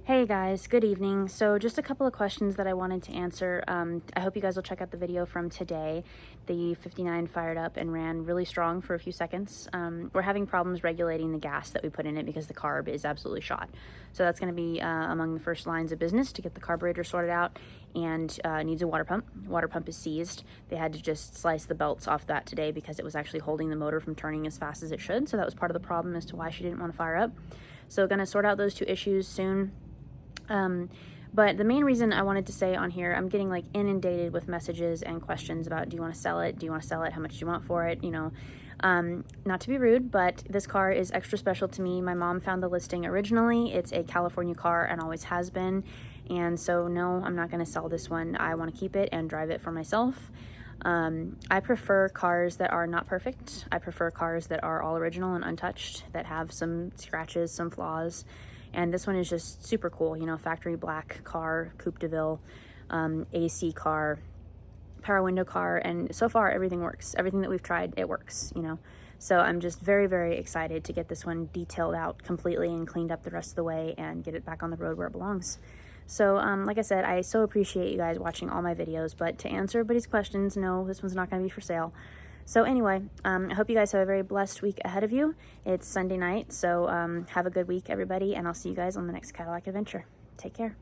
Hey guys, good evening. So just a couple of questions that I wanted to answer. I hope you guys will check out the video from today. The 59 fired up and ran really strong for a few seconds. We're having problems regulating the gas that we put in it because the carb is absolutely shot. So that's going to be among the first lines of business to get the carburetor sorted out, and needs a water pump. Water pump is seized. They had to just slice the belts off that today because it was actually holding the motor from turning as fast as it should. So that was part of the problem as to why she didn't want to fire up. So going to sort out those two issues soon. But the main reason I wanted to say on here, I'm getting like inundated with messages and questions about, do you want to sell it? Do you want to sell it? How much do you want for it? You know, not to be rude, but this car is extra special to me. My mom found the listing originally. It's a California car and always has been. And so no, I'm not going to sell this one. I want to keep it and drive it for myself. I prefer cars that are not perfect. I prefer cars that are all original and untouched, that have some scratches, some flaws. And this one is just super cool, you know, factory black car, Coupe de Ville, AC car, power window car, and so far everything works. Everything that we've tried, it works, you know. So I'm just very, very excited to get this one detailed out completely and cleaned up the rest of the way and get it back on the road where it belongs. So like I said, I so appreciate you guys watching all my videos, but to answer everybody's questions, no, this one's not going to be for sale. So anyway, I hope you guys have a very blessed week ahead of you. It's Sunday night, so have a good week, everybody, and I'll see you guys on the next Cadillac adventure. Take care.